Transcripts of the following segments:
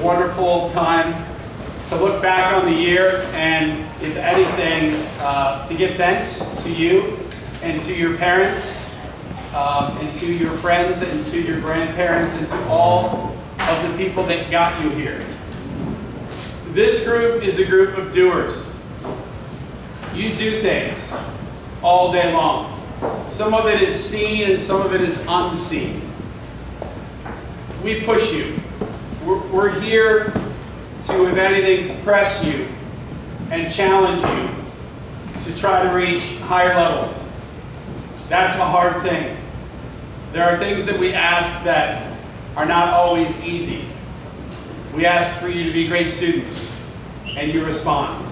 wonderful time to look back on the year and, if anything, to give thanks to you and to your parents and to your friends and to your grandparents and to all of the people that got you here. This group is a group of doers. You do things all day long. Some of it is seen and some of it is unseen. We push you. We're here to, if anything, press you and challenge you to try to reach higher levels. That's a hard thing. There are things that we ask that are not always easy. We ask for you to be great students, and you respond.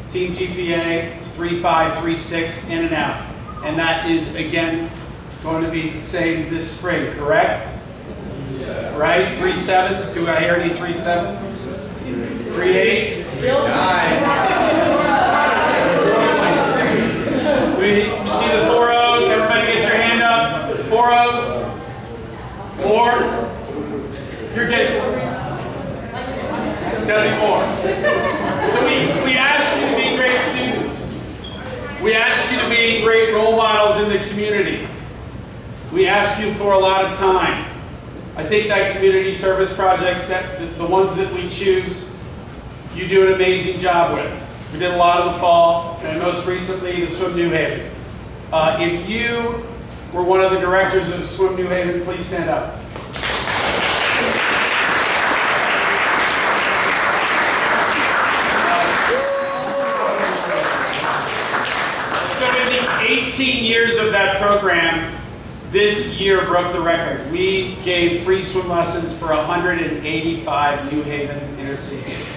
Team GPA is 3.5, 3.6, in and out. And that is, again, going to be the same this spring, correct? Yes. Right? 3.7s? Do I hear any 3.7? 3.8? 9. You see the 4.0s? Everybody get your hand up. 4.0s? 4? You're getting more. There's got to be more. So we ask you to be great students. We ask you to be great role models in the community. We ask you for a lot of time. I think that community service projects, the ones that we choose, you do an amazing job with. We did a lot of the fall, and most recently the Swim New Haven. If you were one of the directors of Swim New Haven, please stand up. So in the 18 years of that program, this year broke the record. We gave free swim lessons for 185 New Haven inner city kids.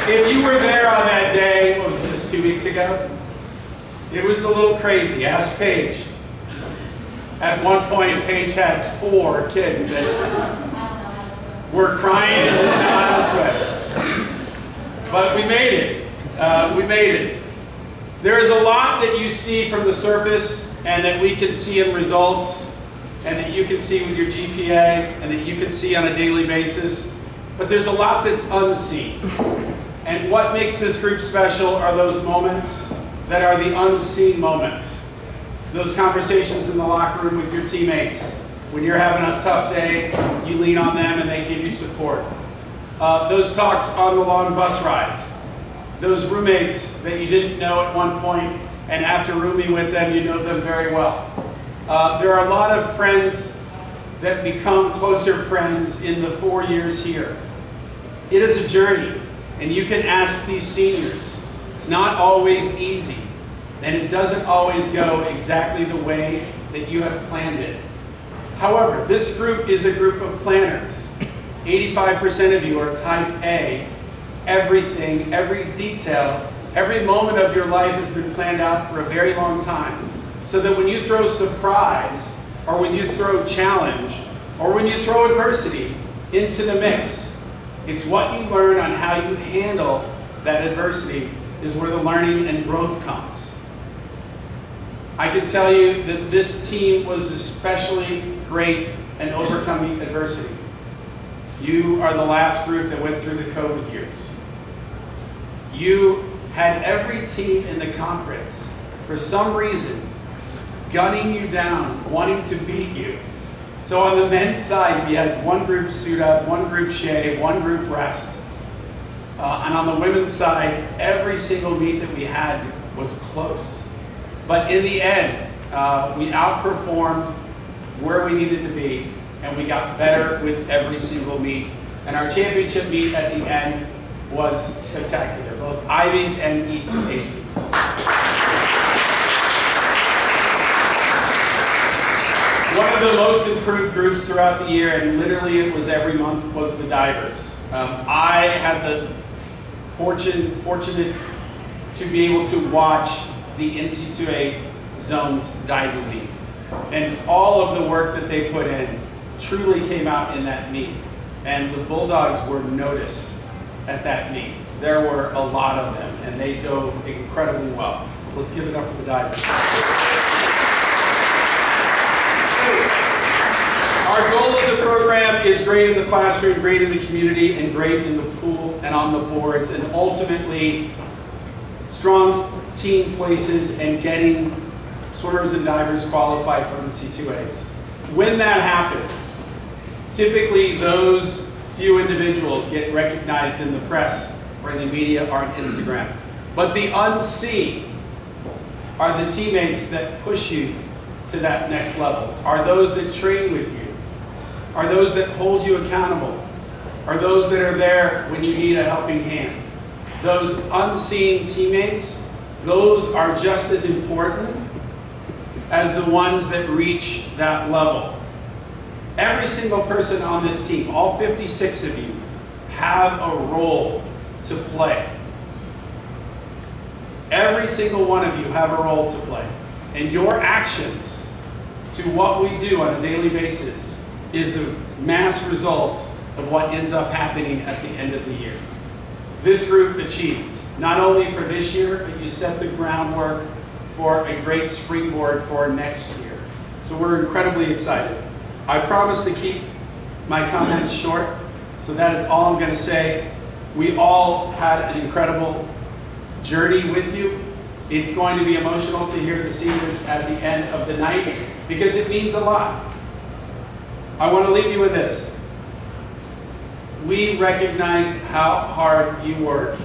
If you were there on that day, what was it, just 2 weeks ago? It was a little crazy. Ask Paige. At one point, Paige had 4 kids that were crying and didn't know how to swim. But we made it. We made it. There is a lot that you see from the surface and that we can see in results and that you can see with your GPA and that you can see on a daily basis. But there's a lot that's unseen. And what makes this group special are those moments that are the unseen moments. Those conversations in the locker room with your teammates. When you're having a tough day, you lean on them and they give you support. Those talks on the long bus rides. Those roommates that you didn't know at one point, and after rooming with them, you know them very well. There are a lot of friends that become closer friends in the 4 years here. It is a journey, and you can ask these seniors. It's not always easy, and it doesn't always go exactly the way that you have planned it. However, this group is a group of planners. 85% of you are type A. Everything, every detail, every moment of your life has been planned out for a very long time. So that when you throw surprise, or when you throw challenge, or when you throw adversity into the mix, it's what you learn on how you handle that adversity is where the learning and growth comes. I can tell you that this team was especially great in overcoming adversity. You are the last group that went through the COVID years. You had every team in the conference, for some reason, gunning you down, wanting to beat you. So on the men's side, we had one group suit up, one group shave, one group rest. And on the women's side, every single meet that we had was close. But in the end, we outperformed where we needed to be, and we got better with every single meet. And our championship meet at the end was spectacular, both Ivies and ECACs. One of the most improved groups throughout the year, and literally it was every month, was the divers. I had the fortunate to be able to watch the NC2A Zones diving meet. And all of the work that they put in truly came out in that meet. And the Bulldogs were noticed at that meet. There were a lot of them, and they dove incredibly well. So let's give it up for the divers. Our goal as a program is great in the classroom, great in the community, and great in the pool and on the boards, and ultimately strong team places and getting swimmers and divers qualified for NC2As. When that happens, typically those few individuals get recognized in the press or in the media or on Instagram. But the unseen are the teammates that push you to that next level, are those that train with you, are those that hold you accountable, are those that are there when you need a helping hand. Those unseen teammates, those are just as important as the ones that reach that level. Every single person on this team, all 56 of you, have a role to play. Every single one of you have a role to play. And your actions to what we do on a daily basis is a mass result of what ends up happening at the end of the year. This group achieved, not only for this year, but you set the groundwork for a great springboard for next year. So we're incredibly excited. I promise to keep my comments short, so that is all I'm going to say. We all had an incredible journey with you. It's going to be emotional to hear the seniors at the end of the night because it means a lot. I want to leave you with this. We recognize how hard you work,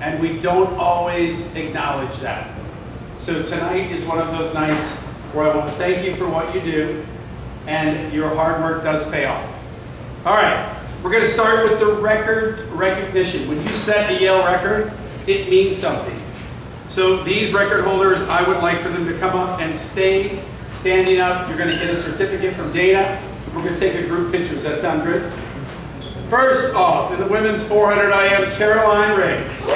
and we don't always acknowledge that. So tonight is one of those nights where I want to thank you for what you do, and your hard work does pay off. All right, we're going to start with the record recognition. When you set a Yale record, it means something. So these record holders, I would like for them to come up and stay standing up. You're going to get a certificate from Dana. We're going to take a group picture. Does that sound good? First off, in the women's 400 IM, Caroline Riggs.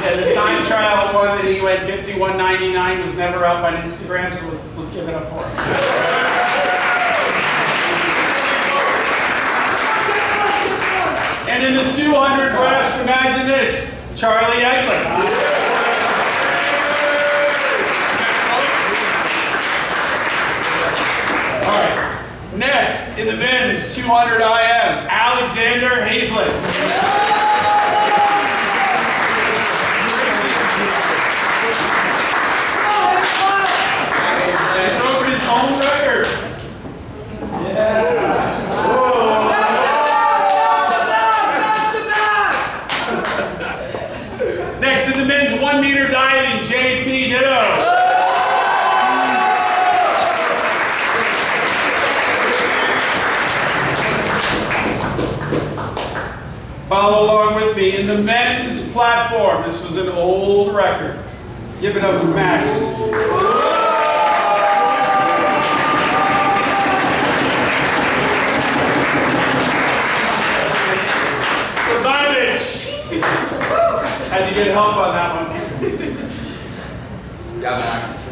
And the time trial one that he went 51.99 was never up on Instagram, so let's give it up for him. And in the 200 breast, imagine this, Charlie Eglin. All right, next in the men's 200 IM, Alexander Hazlett. Home record. Yeah. Whoa. Next in the men's 1 meter diving, JP Ditto. Follow along with me. In the men's platform, this was an old record. Give it up for Max. Had to get help on that one. Yeah, Max.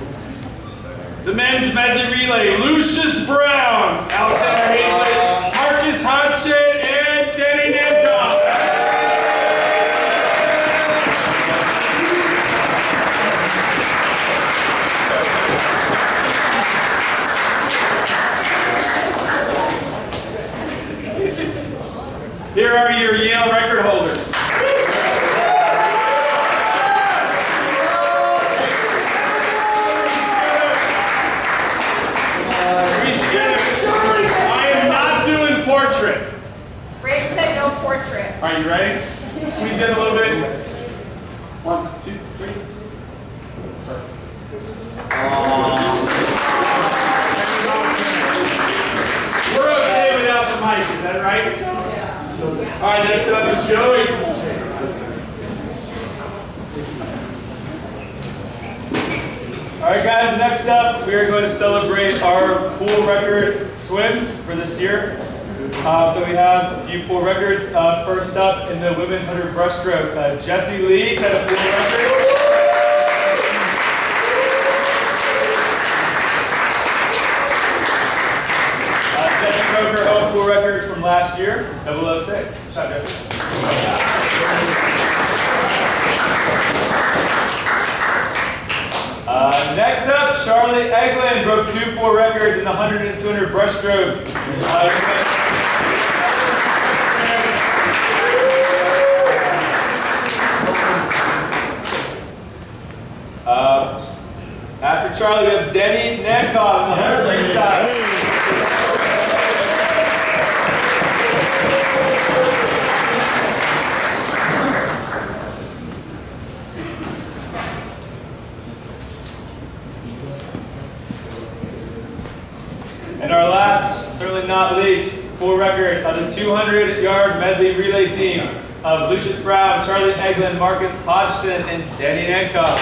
The men's medley relay, Lucius Brown, Alexander Hazlett, Marcus Hodgson, and Kenny Nemkov. Here are your Yale record holders. Portrait. Ray said no portrait. Are you ready? Squeeze in a little bit. 1, 2, 3. Perfect. We're okay without the mic, is that right? Yeah. All right, next up is Joey. All right, guys, next up, we are going to celebrate our pool record swims for this year. So we have a few pool records. First up in the women's 100 breaststroke, Jessie Lee set a pool record. Jessie broke her own pool record from last year, 006. Good job, Jessie. Next up, Charlotte Eglin broke 2 pool records in the 100 and 200 breaststroke. After Charlie, we have Denny Nankoff in the 100 freestyle. And our last, certainly not least, pool record of the 200-yard medley relay team of Lucius Brown, Charlie Eglin, Marcus Hodgson, and Denny Nankoff.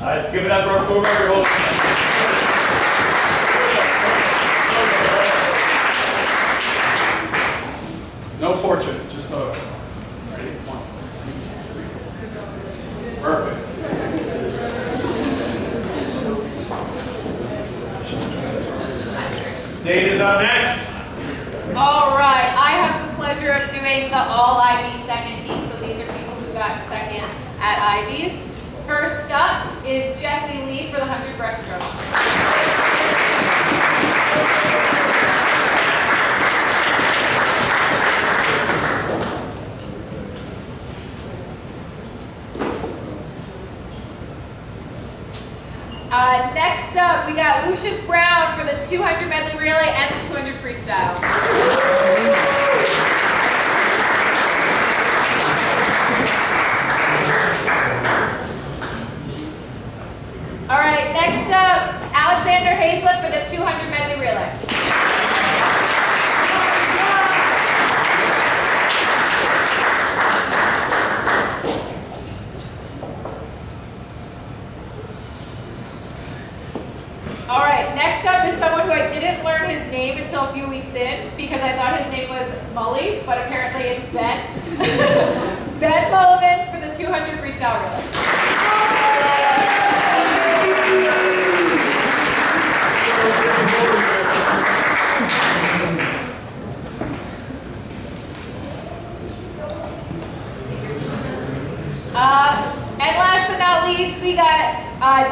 Let's give it up for our pool record holders. No portrait, just photo. Ready? One. Perfect. Dane is up next. All right, I have the pleasure of doing the all IB second team. So these are people who got second at IBs. First up is Jessie Lee for the 100 breaststroke. Next up, we got Lucius Brown for the 200 medley relay and the 200 freestyle. All right, next up, Alexander Hazlett for the 200 medley relay. All right, next up is someone who I didn't learn his name until a few weeks in because I thought his name was Mully, but apparently it's Ben. Ben Mullivans for the 200 freestyle relay. And last but not least, we got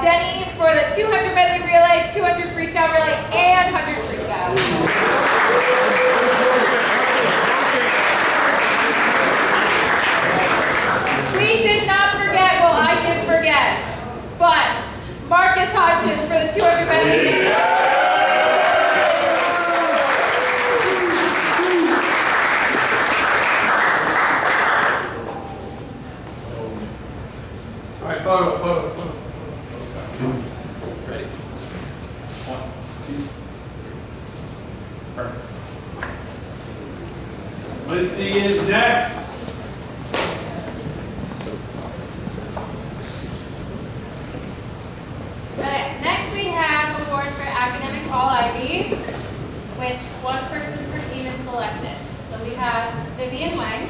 Denny for the 200 medley relay, 200 freestyle relay, and 100 freestyle. We did not forget, well I did forget, but Marcus Hodgson for the 200 medley relay. All right, photo. Ready? 1, 2. Perfect. Lindsay is next. Okay, next we have awards for academic all IB, which one person per team is selected. So we have Vivian Wang.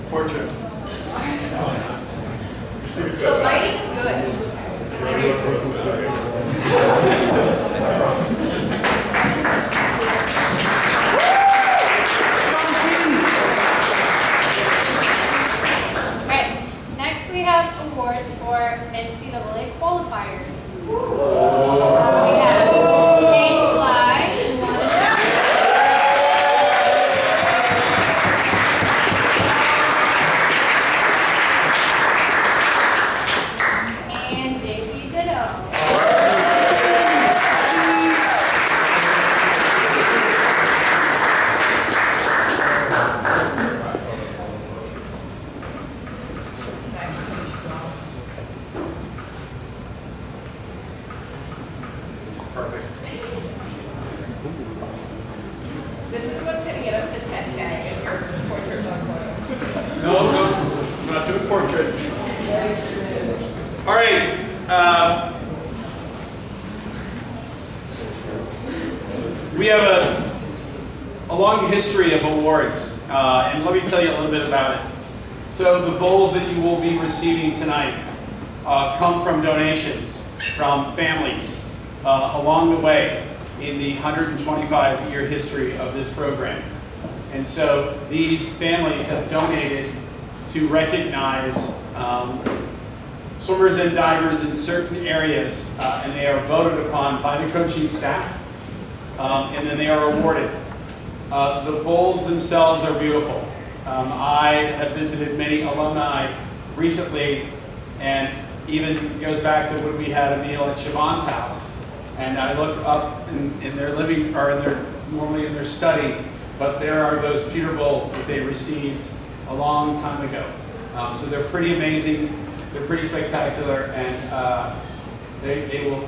Portrait. The lighting is good. Okay, next we have awards for NCAA qualifiers. We have a long history of awards, and let me tell you a little bit about it. So the bowls that you will be receiving tonight come from donations from families along the way in the 125-year history of this program. And so these families have donated to recognize swimmers and divers in certain areas, and they are voted upon by the coaching staff, and then they are awarded. The bowls themselves are beautiful. I have visited many alumni recently, and even goes back to when we had a meal at Siobhan's house. And I look up in their living, or normally in their study, but there are those pewter bowls that they received a long time ago. So they're pretty amazing, they're pretty spectacular, and they will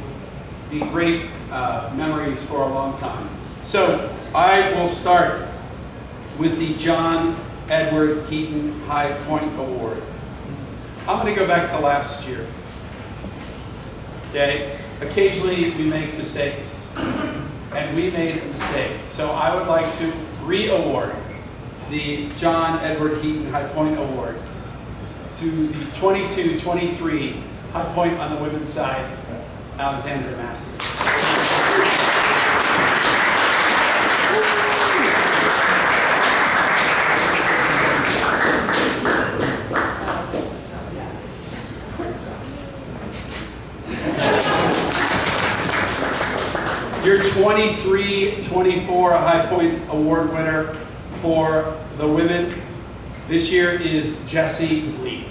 be great memories for a long time. So I will start with the John Edward Heaton High Point Award. I'm going to go back to last year. Okay? Occasionally we make mistakes, and we made a mistake. So I would like to re-award the John Edward Heaton High Point Award to the 22-23 High Point on the women's side, Alexandra Massey. Your 23-24 High Point Award winner for the women this year is Jessie Lee.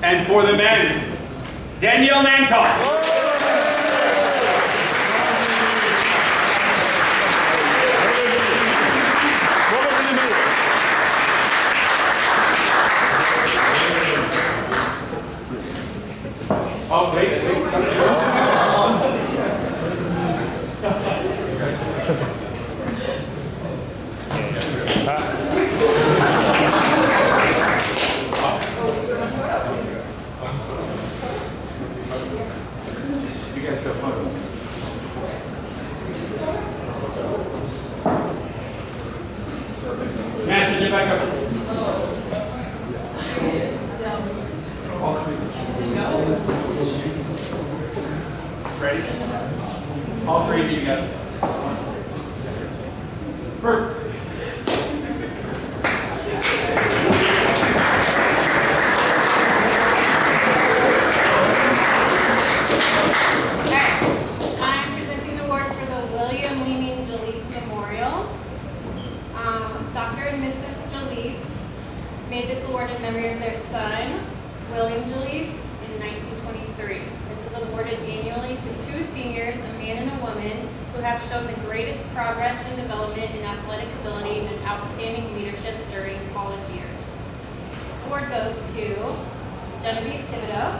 And for the men, Danielle Nankoff. Oh, wait. You guys go photos. Madison, get back up. All three. Ready? All three of you together. Perfect. Dr. and Mrs. Joliffe made this award in memory of their son, William Joliffe, in 1923. This is awarded annually to two seniors, a man and a woman, who have shown the greatest progress and development in athletic ability and outstanding leadership during college years. This award goes to Genevieve Thibodeau,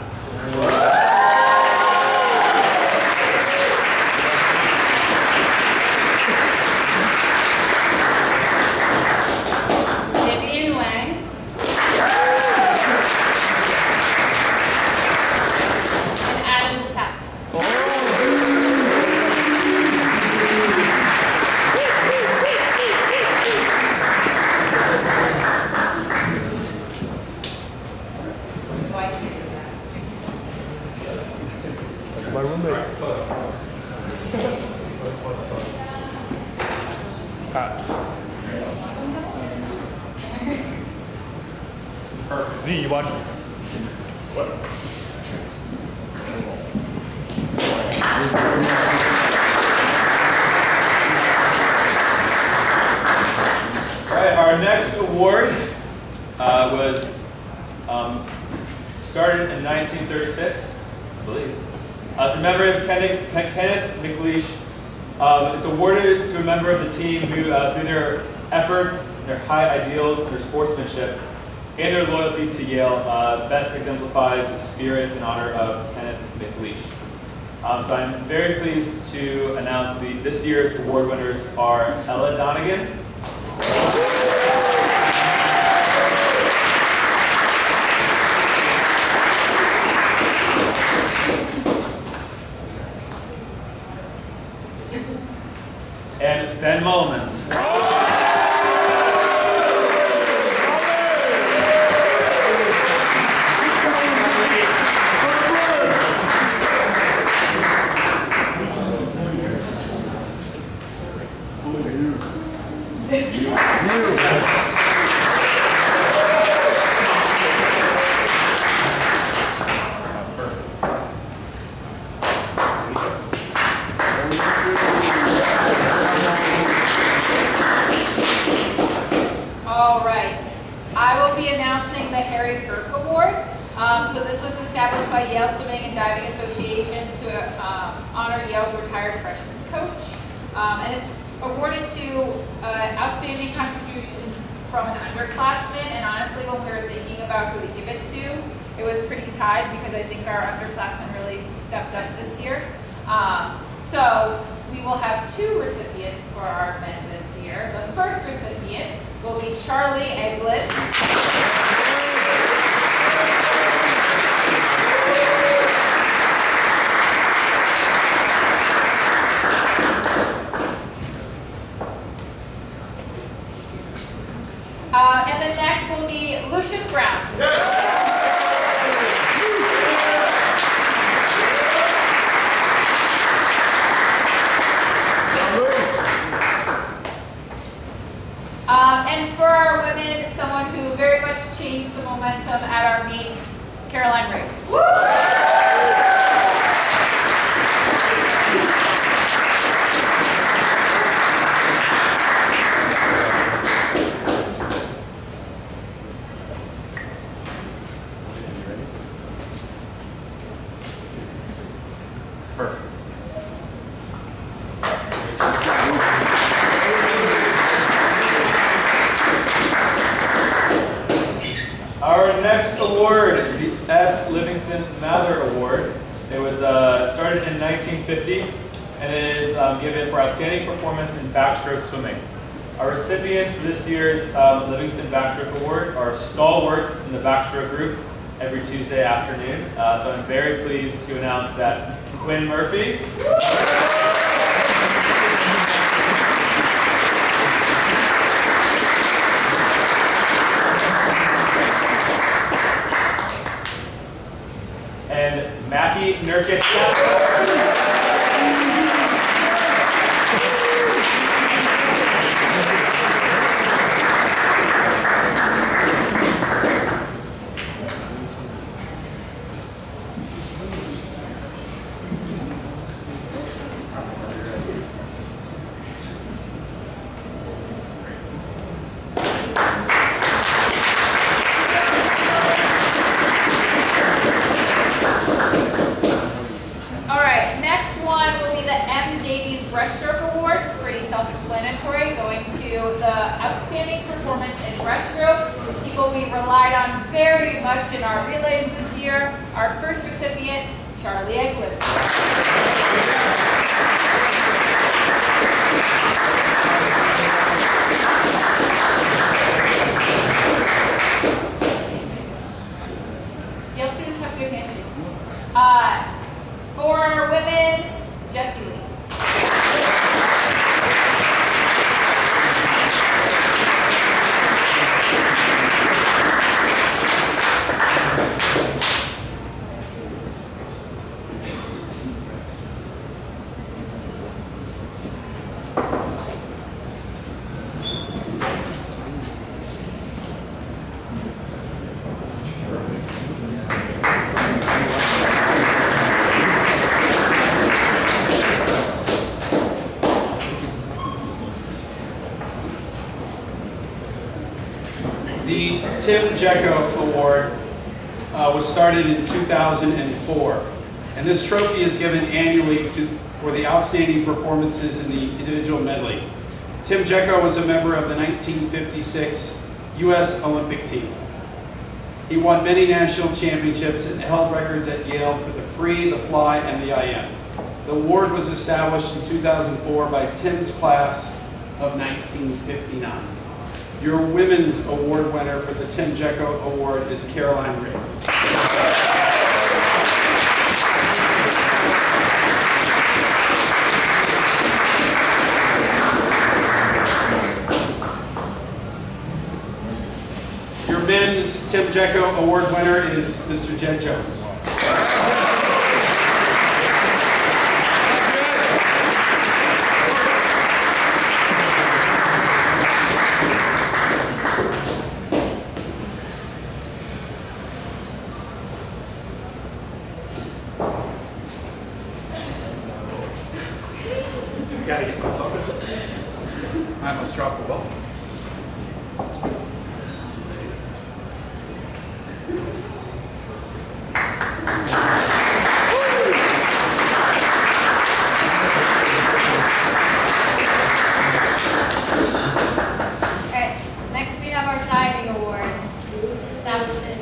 My roommate. Perfect. Z, you watch? What? All right, our next award was started in 1936, I believe. It's a memory of Kenneth McLeish. It's awarded to a member of the team who, through their efforts, their high ideals, their sportsmanship, and their loyalty to Yale, best exemplifies the spirit and honor of Kenneth McLeish. So I'm very pleased to announce this year's award winners are Ella Donegan, and Ben Mullins. All right. I will be announcing the Harry Burke Award. So this was established by Yale Swimming and Diving Association to honor Yale's retired freshman coach. And it's awarded to outstanding contribution from an underclassman. And honestly, when we were thinking about who to give it to, it was pretty tied because I think our underclassmen really stepped up this year. So we will have two recipients for our men this year. The first recipient will be Charlie Eglin. And the next will be Lucius Brown. And for our women, someone who very much changed the momentum at our meets, Caroline Riggs. Perfect. Our next award is the S. Livingston Mather Award. It was started in 1950 and it is given for outstanding performance in backstroke swimming. Our recipients for this year's Livingston Backstroke Award are stalwarts in the backstroke group every Tuesday afternoon. So I'm very pleased to announce that Quinn Murphy, and Mackie Nurkic. All right, next one will be the M. Davies Breaststroke Award. Pretty self-explanatory, going to the outstanding performance in breaststroke. People we relied on very much in our relays this year. Our first recipient, Charlie Eglin. Yale students have good handshakes. For women, Jessie Lee. The Tim Jecko Award was started in 2004, and this trophy is given annually for the outstanding performances in the individual medley. Tim Jecko was a member of the 1956 U.S. Olympic team. He won many national championships and held records at Yale for the free, the fly, and the IM. The award was established in 2004 by Tim's class of 1959. Your women's award winner for the Tim Jecko Award is Caroline Riggs. Your men's Tim Jecko Award winner is Mr. Jed Jones. I gotta get my photo. I almost dropped the ball. Okay, next we have our diving award, established in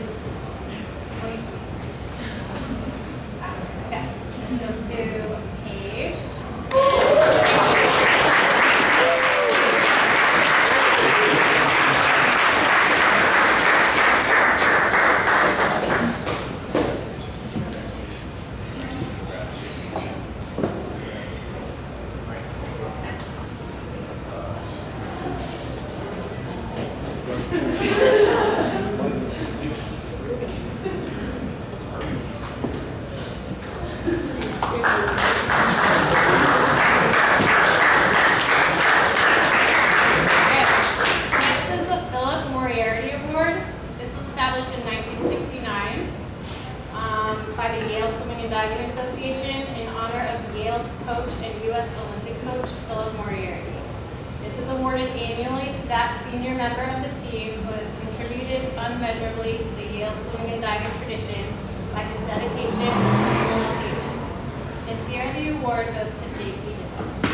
2020. Okay, this goes to Paige. Okay, next is the Philip Moriarty Award. This was established in 1969 by the Yale Swimming and Diving Association in honor of Yale coach and U.S. Olympic coach Philip Moriarty. This is awarded annually to that senior member of the team who has contributed unmeasurably to the Yale swimming and diving tradition by his dedication and personal achievement. This year, the award goes to J.P. Ditton.